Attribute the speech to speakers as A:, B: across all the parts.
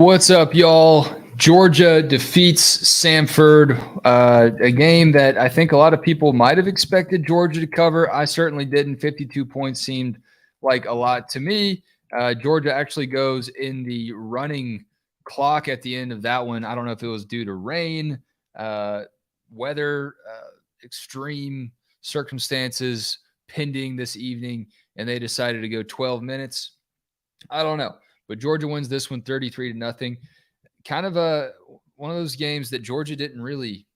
A: What's up, y'all? Georgia defeats Samford, a game that I think a lot of people might have expected Georgia to cover. I certainly didn't. 52 points seemed like a lot to me. Georgia actually goes in the running clock at the end of that one. I don't know if it was due to rain, weather, extreme circumstances pending this evening, and they decided to go 12 minutes. I don't know. But Georgia wins this one 33-0. Kind of one of those games that Georgia didn't really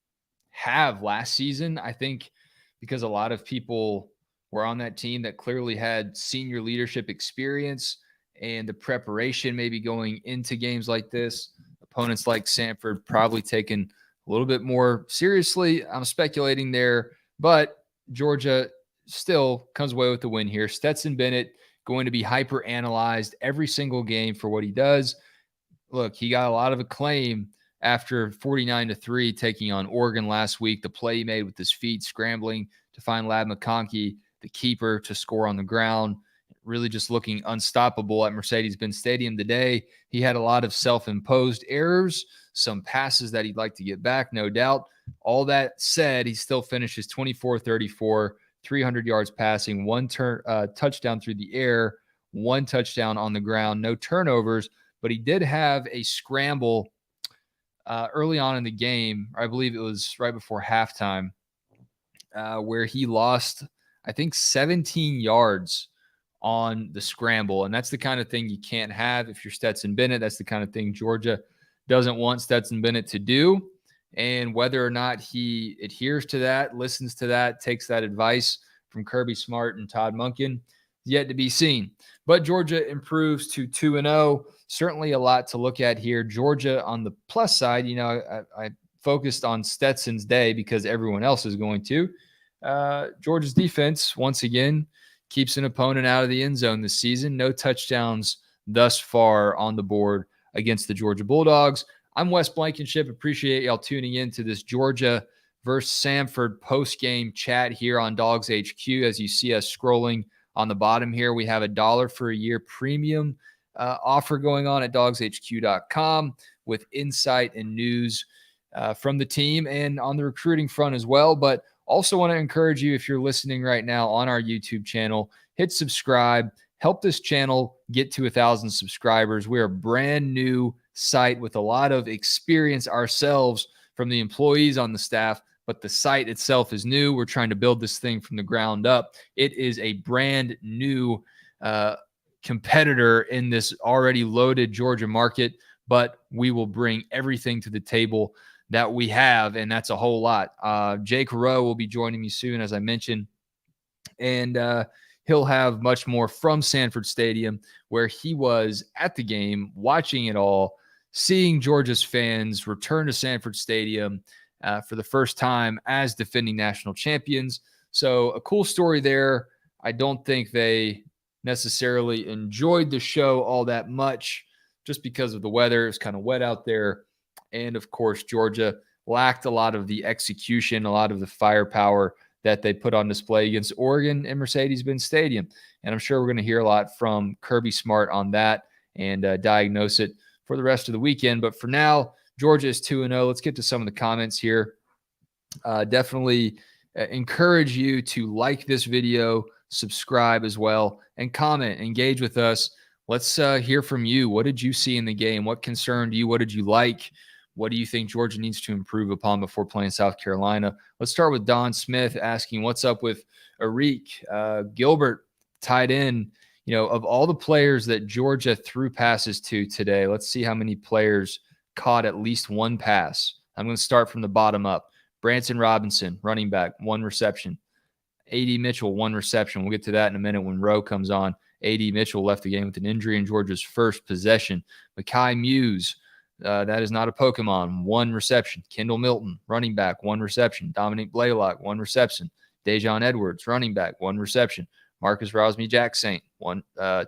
A: have last season. I think because a lot of people were on that team that clearly had senior leadership experience and the preparation maybe going into games like this. Opponents like Sanford probably taken a little bit more seriously. I'm speculating there, but Georgia still comes away with the win here. Stetson Bennett going to be hyper analyzed every single game for what he does. Look, he got a lot of acclaim after 49-3 taking on Oregon last week. The play he made with his feet, scrambling to find Lab McConkey, the keeper, to score on the ground, really just looking unstoppable at Mercedes-Benz Stadium today. He had a lot of self-imposed errors, some passes that he'd like to get back, no doubt. All that said, he still finishes 24-34, 300 yards passing, one touchdown through the air, one touchdown on the ground, no turnovers, but he did have a scramble early on in the game. I believe it was right before halftime, where he lost, I think, 17 yards on the scramble. And that's the kind of thing you can't have if you're Stetson Bennett. That's the kind of thing Georgia doesn't want Stetson Bennett to do. And whether or not he adheres to that, listens to that, takes that advice from Kirby Smart and Todd Monken, yet to be seen. But Georgia improves to 2-0. Certainly a lot to look at here. Georgia on the plus side, I focused on Stetson's day because everyone else is going to. Georgia's defense, once again, keeps an opponent out of the end zone this season. No touchdowns thus far on the board against the Georgia Bulldogs. I'm Wes Blankenship. Appreciate y'all tuning in to this Georgia versus Samford post-game chat here on Dogs HQ. As you see us scrolling on the bottom here, we have $1 for a year premium offer going on at dogshq.com with insight and news from the team and on the recruiting front as well. But also want to encourage you, if you're listening right now on our YouTube channel, hit subscribe. Help this channel get to 1,000 subscribers. We're a brand new site with a lot of experience ourselves from the employees on the staff, but the site itself is new. We're trying to build this thing from the ground up. It is a brand new competitor in this already loaded Georgia market, but we will bring everything to the table that we have, and that's a whole lot. Jake Rowe will be joining me soon, as I mentioned, and he'll have much more from Sanford Stadium, where he was at the game, watching it all, seeing Georgia's fans return to Sanford Stadium for the first time as defending national champions. So a cool story there. I don't think they necessarily enjoyed the show all that much just because of the weather. It was kind of wet out there. And, of course, Georgia lacked a lot of the execution, a lot of the firepower that they put on display against Oregon and Mercedes-Benz Stadium. And I'm sure we're going to hear a lot from Kirby Smart on that and diagnose it for the rest of the weekend. But for now, Georgia is 2-0. Let's get to some of the comments here. Definitely encourage you to like this video, subscribe as well, and comment, engage with us. Let's hear from you. What did you see in the game? What concerned you? What did you like? What do you think Georgia needs to improve upon before playing South Carolina? Let's start with Don Smith asking, what's up with Arik? Gilbert, tight end. Of all the players that Georgia threw passes to today, let's see how many players caught at least one pass. I'm going to start from the bottom up. Branson Robinson, running back, 1 reception. A.D. Mitchell, 1 reception. We'll get to that in a minute when Rowe comes on. A.D. Mitchell left the game with an injury in Georgia's first possession. Mekhi Muse, that is not a Pokemon, 1 reception. Kendall Milton, running back, 1 reception. Dominic Blaylock, 1 reception. Dejon Edwards, running back, 1 reception. Marcus Rosemy-Jacksaint,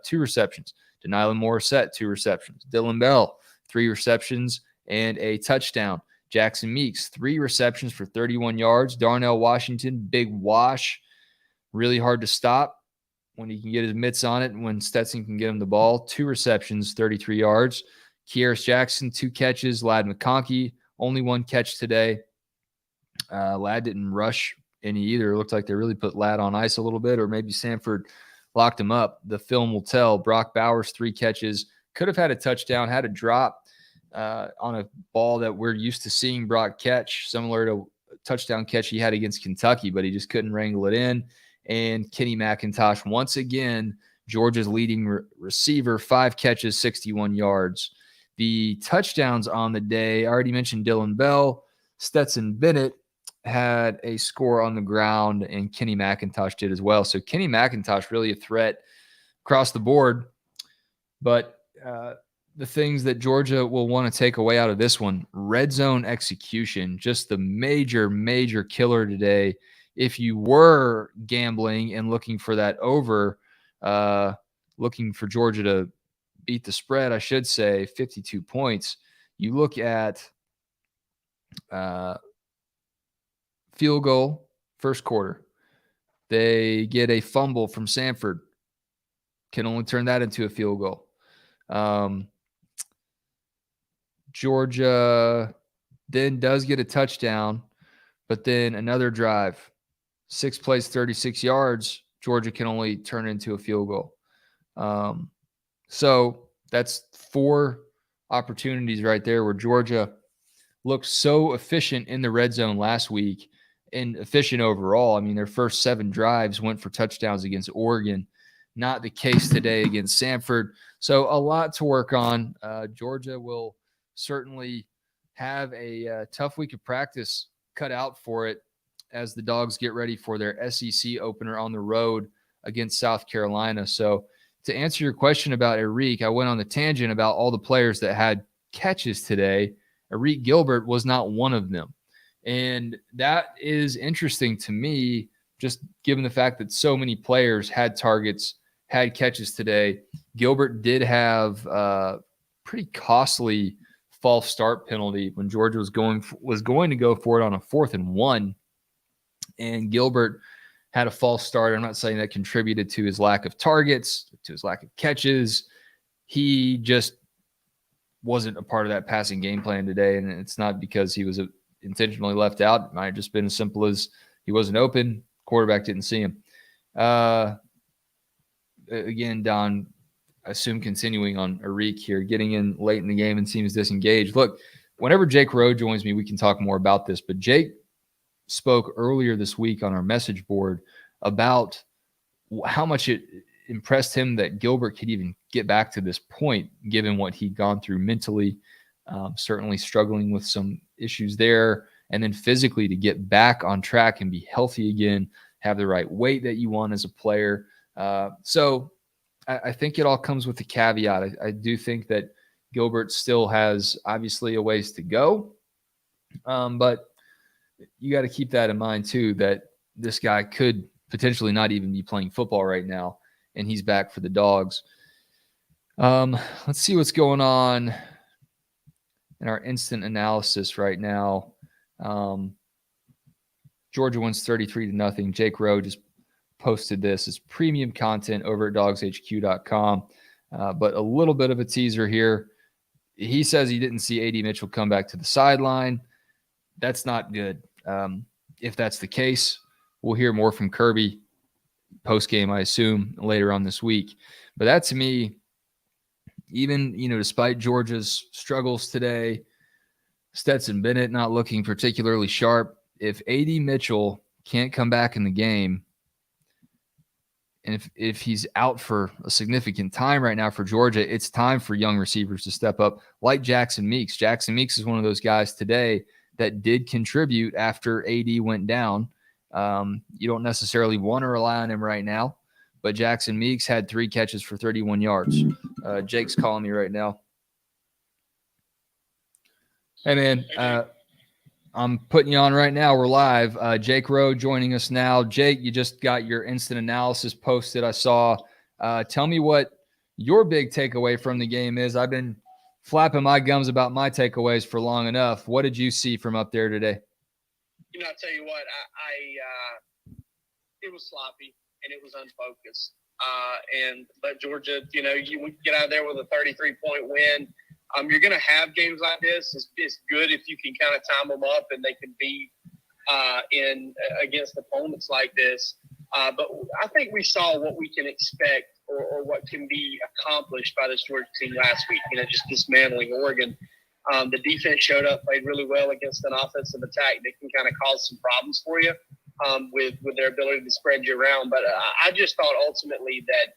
A: 2 receptions. Denylin Morissette, 2 receptions. Dylan Bell, 3 receptions and a touchdown. Jackson Meeks, 3 receptions for 31 yards. Darnell Washington, big wash. Really hard to stop when he can get his mitts on it and when Stetson can get him the ball. 2 receptions, 33 yards. Kearis Jackson, 2 catches. Ladd McConkey, only 1 catch today. Ladd didn't rush any either. It looked like they really put Ladd on ice a little bit, or maybe Sanford locked him up. The film will tell. Brock Bowers, 3 catches. Could have had a touchdown, had a drop on a ball that we're used to seeing Brock catch, similar to a touchdown catch he had against Kentucky, but he just couldn't wrangle it in. And Kenny McIntosh, once again, Georgia's leading receiver, 5 catches, 61 yards. The touchdowns on the day, I already mentioned Dylan Bell. Stetson Bennett had a score on the ground, and Kenny McIntosh did as well. So Kenny McIntosh really a threat across the board. But the things that Georgia will want to take away out of this one, red zone execution, just the major, major killer today. If you were gambling and looking for that over, looking for Georgia to beat the spread, I should say, 52 points, you look at field goal, first quarter. They get a fumble from Samford. Can only turn that into a field goal. Georgia then does get a touchdown, but then another drive. 6 plays, 36 yards. Georgia can only turn into a field goal. So that's 4 opportunities right there where Georgia looked so efficient in the red zone last week and efficient overall. I mean, their first 7 drives went for touchdowns against Oregon. Not the case today against Samford. So a lot to work on. Georgia will certainly have a tough week of practice cut out for it as the Dogs get ready for their SEC opener on the road against South Carolina. So to answer your question about Eric, I went on the tangent about all the players that had catches today. Eric Gilbert was not one of them. And that is interesting to me, just given the fact that so many players had targets, had catches today. Gilbert did have a pretty costly false start penalty when Georgia was going to go for it on a 4th and 1. And Gilbert had a false start. I'm not saying that contributed to his lack of targets, to his lack of catches. He just wasn't a part of that passing game plan today, and it's not because he was intentionally left out. It might have just been as simple as he wasn't open. Quarterback didn't see him. Again, Don, I assume continuing on Eric here, getting in late in the game and seems disengaged. Look, whenever Jake Rowe joins me, we can talk more about this, but Jake spoke earlier this week on our message board about how much it impressed him that Gilbert could even get back to this point, given what he'd gone through mentally, certainly struggling with some issues there, and then physically to get back on track and be healthy again, have the right weight that you want as a player. So I think it all comes with the caveat. I do think that Gilbert still has obviously a ways to go, but you got to keep that in mind too, that this guy could potentially not even be playing football right now, and he's back for the Dogs. Let's see what's going on in our instant analysis right now. Georgia wins 33-0. Jake Rowe just posted this. It's premium content over at dogshq.com. But a little bit of a teaser here. He says he didn't see A.D. Mitchell come back to the sideline. That's not good. If that's the case, we'll hear more from Kirby post-game, I assume, later on this week. But that, to me, even, despite Georgia's struggles today, Stetson Bennett not looking particularly sharp, if A.D. Mitchell can't come back in the game, and if he's out for a significant time right now for Georgia, it's time for young receivers to step up, like Jackson Meeks. Jackson Meeks is one of those guys today that did contribute after AD went down. You don't necessarily want to rely on him right now, but Jackson Meeks had 3 catches for 31 yards. Jake's calling me right now. Hey, man, I'm putting you on right now. We're live. Jake Rowe joining us now. Jake, you just got your instant analysis posted, I saw. Tell me what your big takeaway from the game is. I've been flapping my gums about my takeaways for long enough. What did you see from up there today?
B: I'll tell you what, it was sloppy and it was unfocused. But Georgia, you get out of there with a 33-point win. You're going to have games like this. It's good if you can kind of time them up and they can be against opponents like this. But I think we saw what we can expect or what can be accomplished by this Georgia team last week, just dismantling Oregon. The defense showed up, played really well against an offensive attack that can kind of cause some problems for you with their ability to spread you around. But I just thought ultimately that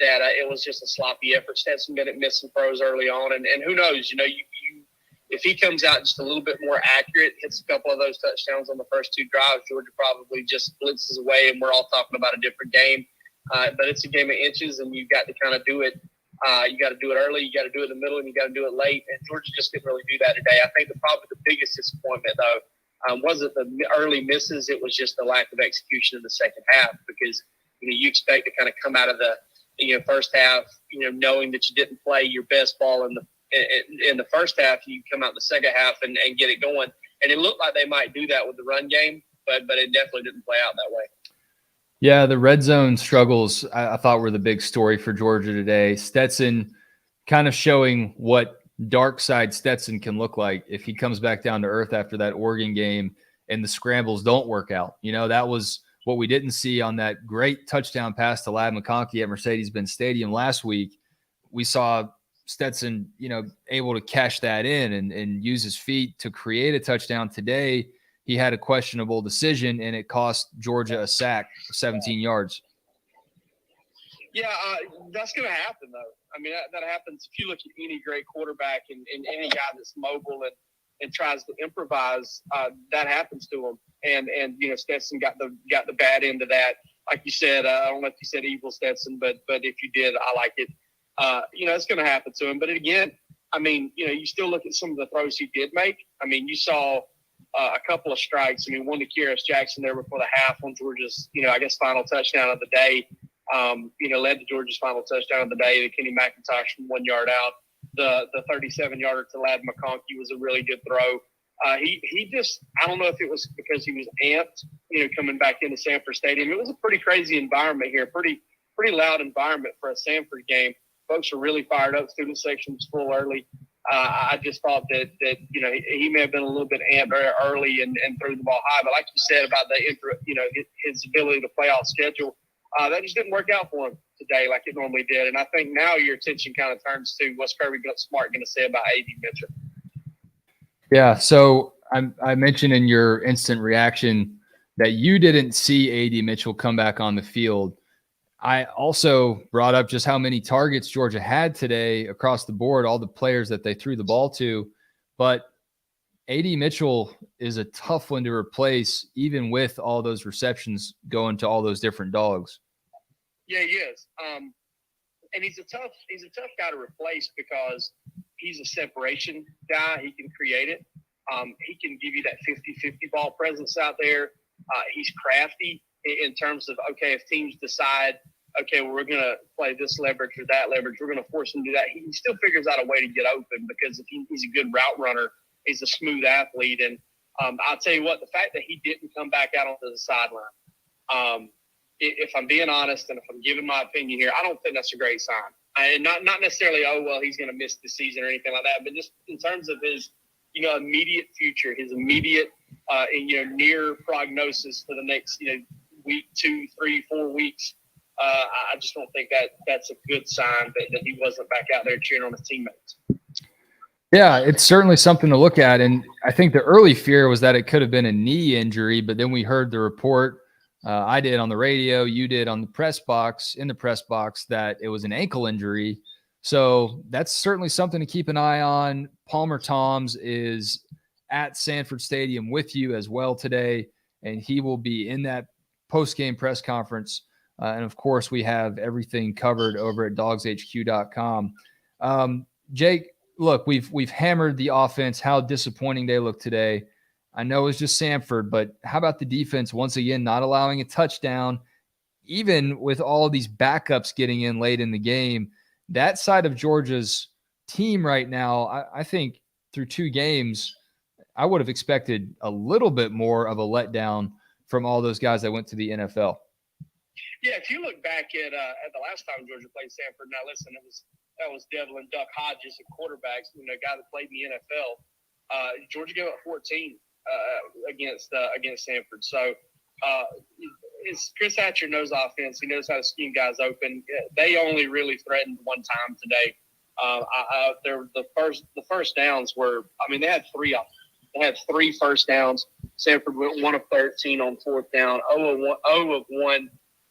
B: it was just a sloppy effort. Stetson Bennett missed some throws early on, and who knows, if he comes out just a little bit more accurate, hits a couple of those touchdowns on the first two drives, Georgia probably just blitzes away, and we're all talking about a different game. But it's a game of inches, and you've got to kind of do it. You got to do it early, you got to do it in the middle, and you got to do it late. And Georgia just didn't really do that today. I think probably the biggest disappointment, though, wasn't the early misses. It was just the lack of execution in the second half, because you expect to kind of come out of the first half, knowing that you didn't play your best ball in the first half. You come out in the second half and get it going. And it looked like they might do that with the run game, but it definitely didn't play out that way.
A: Yeah, the red zone struggles I thought were the big story for Georgia today. Stetson kind of showing what dark side Stetson can look like if he comes back down to earth after that Oregon game and the scrambles don't work out. That was what we didn't see on that great touchdown pass to Ladd McConkey at Mercedes-Benz Stadium last week. We saw Stetson, able to cash that in and use his feet to create a touchdown. Today, he had a questionable decision, and it cost Georgia a sack, 17 yards.
B: Yeah, that's going to happen, though. I mean, that happens if you look at any great quarterback and any guy that's mobile and tries to improvise. That happens to him. And Stetson got the bad end of that. Like you said, I don't know if you said evil Stetson, but if you did, I like it. It's going to happen to him. But again, I mean, you still look at some of the throws he did make. I mean, you saw a couple of strikes. I mean, one to Kyrus Jackson there before the half on Georgia's, final touchdown of the day. Led to Georgia's final touchdown of the day. The Kenny McIntosh from 1 yard out. The 37-yarder to Ladd McConkey was a really good throw. He just, I don't know if it was because he was amped, coming back into Sanford Stadium. It was a pretty crazy environment here, pretty loud environment for a Sanford game. Folks are really fired up. Student section was full early. I just thought that he may have been a little bit amped early and threw the ball high. But like you said about his ability to play off schedule, that just didn't work out for him today like it normally did. And I think now your attention kind of turns to what's Kirby Smart going to say about A.D. Mitchell.
A: Yeah, so I mentioned in your instant reaction that you didn't see A.D. Mitchell come back on the field. I also brought up just how many targets Georgia had today across the board, all the players that they threw the ball to. But A.D. Mitchell is a tough one to replace, even with all those receptions going to all those different dogs.
B: Yeah, he is. And he's a tough guy to replace because he's a separation guy. He can create it. He can give you that 50-50 ball presence out there. He's crafty in terms of, okay, if teams decide, okay, well, we're going to play this leverage or that leverage, we're going to force him to do that. He still figures out a way to get open because if he's a good route runner, he's a smooth athlete. And I'll tell you what, the fact that he didn't come back out onto the sideline, if I'm being honest and if I'm giving my opinion here, I don't think that's a great sign. And not necessarily, he's going to miss the season or anything like that, but just in terms of his, immediate future, his immediate, near prognosis for the next, week, 2, 3, 4 weeks. I just don't think that's a good sign that he wasn't back out there cheering on his teammates.
A: Yeah, it's certainly something to look at. And I think the early fear was that it could have been a knee injury, but then we heard the report. I did on the radio, you did on the press box, that it was an ankle injury. So that's certainly something to keep an eye on. Palmer Toms is at Sanford Stadium with you as well today, and he will be in that post-game press conference. And, of course, we have everything covered over at dogshq.com. Jake, look, we've hammered the offense, how disappointing they look today. I know it's just Samford, but how about the defense once again not allowing a touchdown, even with all of these backups getting in late in the game? That side of Georgia's team right now, I think through 2 games, I would have expected a little bit more of a letdown from all those guys that went to the NFL.
B: Yeah, if you look back at the last time Georgia played Sanford, now listen, it was Devlin Duck Hodges, a quarterback, a guy that played in the NFL. Georgia gave up 14 against Sanford. So it's Chris Hatcher knows offense. He knows how to scheme guys open. They only really threatened one time today. The first downs were, they had three of them. They had 3 first downs. Sanford went 1 of 13 on fourth down, 0 of 1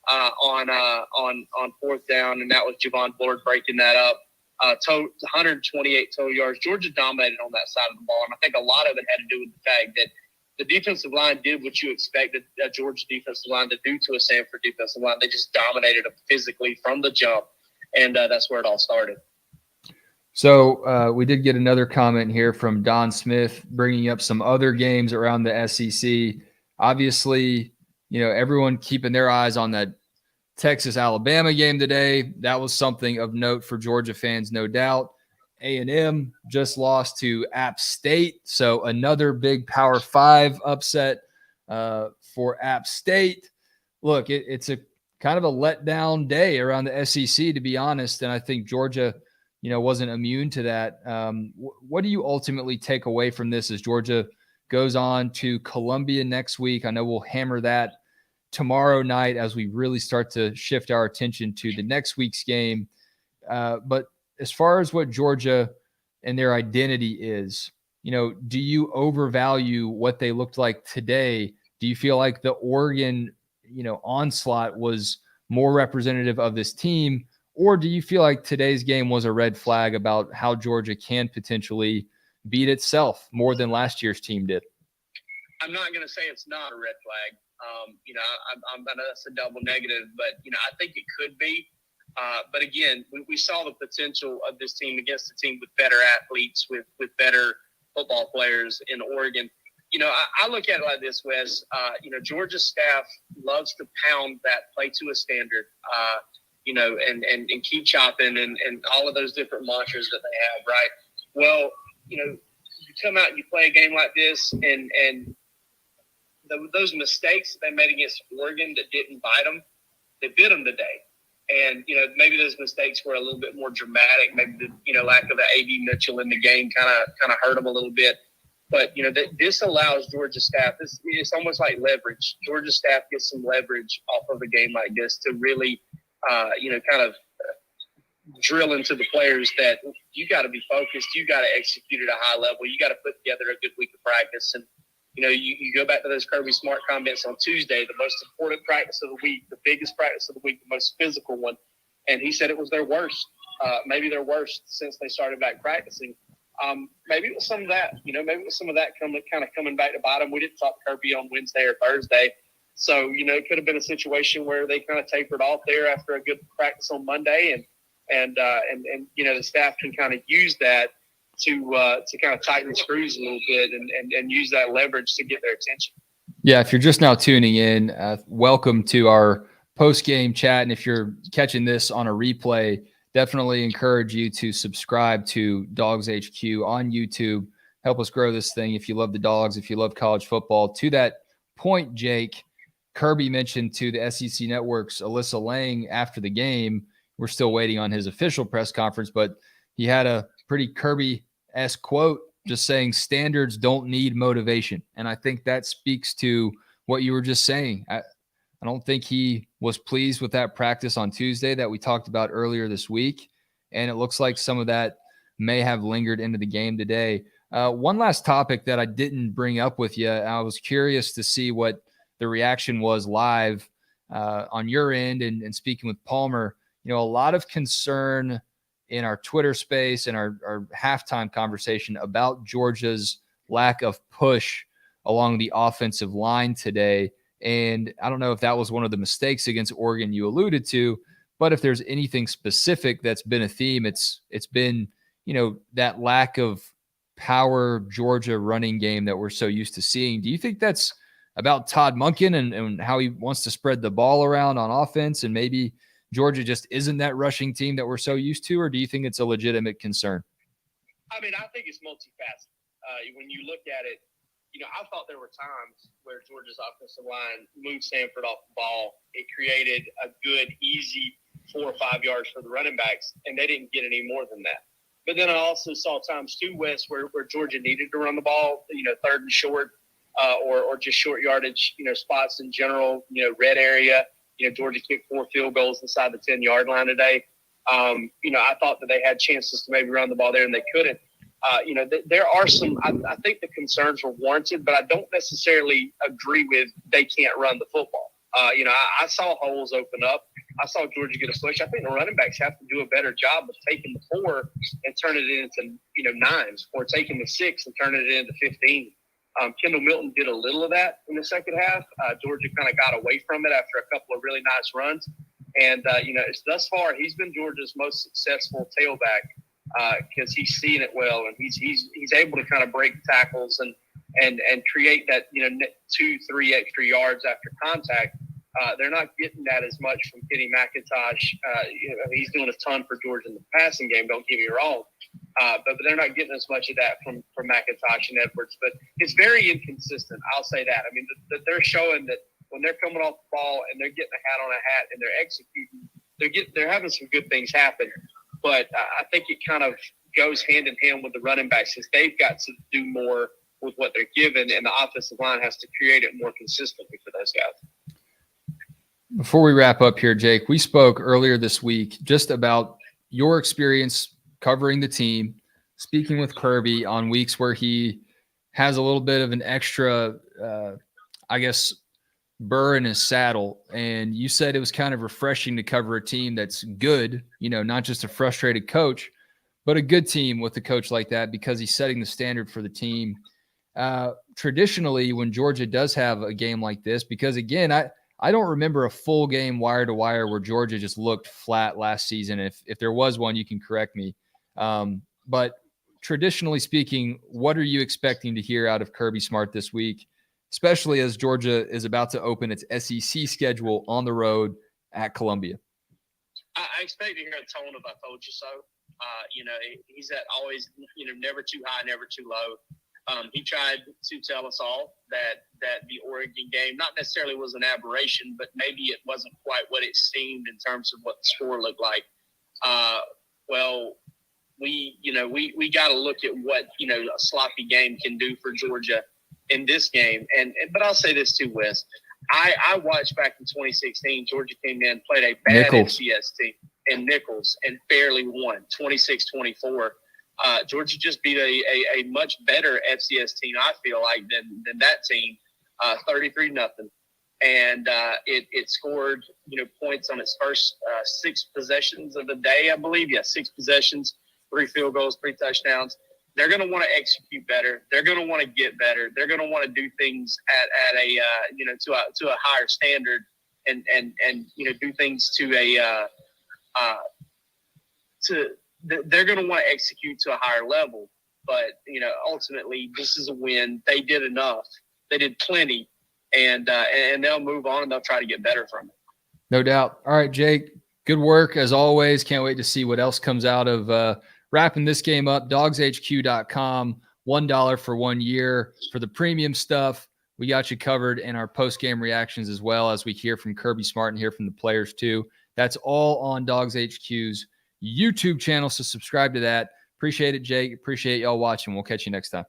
B: on fourth down, and that was Javon Bullard breaking that up. 128 total yards. Georgia dominated on that side of the ball, and I think a lot of it had to do with the fact that the defensive line did what you expected a Georgia defensive line to do to a Sanford defensive line. They just dominated them physically from the jump, and that's where it all started.
A: So we did get another comment here from Don Smith bringing up some other games around the SEC. Obviously, everyone keeping their eyes on that Texas-Alabama game today. That was something of note for Georgia fans, no doubt. A&M just lost to App State, so another big Power 5 upset for App State. Look, it's a kind of a letdown day around the SEC, to be honest, and I think Georgia – wasn't immune to that. What do you ultimately take away from this as Georgia goes on to Columbia next week? I know we'll hammer that tomorrow night as we really start to shift our attention to the next week's game. But as far as what Georgia and their identity is, do you overvalue what they looked like today? Do you feel like the Oregon, onslaught was more representative of this team? Or do you feel like today's game was a red flag about how Georgia can potentially beat itself more than last year's team did?
B: I'm not going to say it's not a red flag. That's a double negative, but, I think it could be. But again, we saw the potential of this team against a team with better athletes, with better football players in Oregon. I look at it like this, Wes. Georgia's staff loves to pound that play to a standard. And keep chopping and all of those different mantras that they have, right? Well, you come out and you play a game like this, and those mistakes that they made against Oregon that didn't bite them, they bit them today. And, maybe those mistakes were a little bit more dramatic. Maybe the, lack of the A.D. Mitchell in the game kind of hurt them a little bit. But, this allows Georgia staff, it's almost like leverage. Georgia staff gets some leverage off of a game like this to really – kind of drill into the players that you got to be focused. You got to execute at a high level. You got to put together a good week of practice. And, you go back to those Kirby Smart comments on Tuesday, the most important practice of the week, the biggest practice of the week, the most physical one. And he said it was their worst, maybe their worst since they started back practicing. Maybe it was some of that, maybe it was some of that coming back to bite them. We didn't talk to Kirby on Wednesday or Thursday. So, it could have been a situation where they kind of tapered off there after a good practice on Monday and the staff can kind of use that to kind of tighten the screws a little bit and use that leverage to get their attention.
A: Yeah, if you're just now tuning in, welcome to our post-game chat. And if you're catching this on a replay, definitely encourage you to subscribe to Dogs HQ on YouTube. Help us grow this thing if you love the Dogs, if you love college football. To that point, Jake, Kirby mentioned to the SEC Network's Alyssa Lang after the game. We're still waiting on his official press conference, but he had a pretty Kirby-esque quote just saying standards don't need motivation. And I think that speaks to what you were just saying. I don't think he was pleased with that practice on Tuesday that we talked about earlier this week. And it looks like some of that may have lingered into the game today. One last topic that I didn't bring up with you. I was curious to see what the reaction was live on your end and speaking with Palmer. A lot of concern in our Twitter space and our halftime conversation about Georgia's lack of push along the offensive line today. And I don't know if that was one of the mistakes against Oregon you alluded to, but if there's anything specific that's been a theme, it's been, that lack of power Georgia running game that we're so used to seeing. Do you think that's about Todd Monken and how he wants to spread the ball around on offense, and maybe Georgia just isn't that rushing team that we're so used to, or do you think it's a legitimate concern?
B: I think it's multifaceted. When you look at it, I thought there were times where Georgia's offensive line moved Sanford off the ball. It created a good, easy 4 or 5 yards for the running backs, and they didn't get any more than that. But then I also saw times too, Wes, where Georgia needed to run the ball, third and short, or just short yardage, spots in general, red area. Georgia kicked 4 field goals inside the 10-yard line today. I thought that they had chances to maybe run the ball there, and they couldn't. There are some – I think the concerns were warranted, but I don't necessarily agree with they can't run the football. I saw holes open up. I saw Georgia get a push. I think the running backs have to do a better job of taking the 4 and turning it into, 9s, or taking the 6 and turning it into 15. Kendall Milton did a little of that in the second half. Georgia kind of got away from it after a couple of really nice runs. And, thus far, he's been Georgia's most successful tailback because he's seeing it well, and he's able to kind of break tackles and create that, 2-3 extra yards after contact. They're not getting that as much from Kenny McIntosh. He's doing a ton for Georgia in the passing game, don't get me wrong. But they're not getting as much of that from McIntosh and Edwards. But it's very inconsistent, I'll say that. I mean, they're showing that when they're coming off the ball and they're getting a hat on a hat and they're executing, they're having some good things happen. But I think it kind of goes hand in hand with the running backs, since they've got to do more with what they're given, and the offensive line has to create it more consistently for those guys.
A: Before we wrap up here, Jake, we spoke earlier this week just about your experience covering the team, speaking with Kirby on weeks where he has a little bit of an extra, burr in his saddle. And you said it was kind of refreshing to cover a team that's good, not just a frustrated coach, but a good team with a coach like that, because he's setting the standard for the team. Traditionally, when Georgia does have a game like this, because again, I don't remember a full game wire to wire where Georgia just looked flat last season. If there was one, you can correct me. But traditionally speaking, what are you expecting to hear out of Kirby Smart this week, especially as Georgia is about to open its SEC schedule on the road at Columbia?
B: I expect to hear a tone of "I told you so." He's at always, never too high, never too low. He tried to tell us all that the Oregon game not necessarily was an aberration, but maybe it wasn't quite what it seemed in terms of what the score looked like. We got to look at what a sloppy game can do for Georgia in this game. But I'll say this too, Wes. I watched back in 2016. Georgia came in, played a bad FCS team in Nichols, and barely won 26-24. Georgia just beat a much better FCS team, I feel like, than that team, 33-0. And it scored, points on its first 6 possessions of the day, I believe. Yeah, 6 possessions, 3 field goals, 3 touchdowns. They're going to want to execute better. They're going to want to get better. They're going to want to do things at a to a higher standard, and do things to a they're going to want to execute to a higher level. But, ultimately, this is a win. They did enough. They did plenty, and they'll move on, and they'll try to get better from it.
A: No doubt. All right, Jake, good work as always. Can't wait to see what else comes out of wrapping this game up. DogsHQ.com, $1 for 1 year. For the premium stuff, we got you covered in our post-game reactions, as well as we hear from Kirby Smart and hear from the players too. That's all on Dogs HQ's YouTube channel, so subscribe to that. Appreciate it, Jake. Appreciate y'all watching. We'll catch you next time.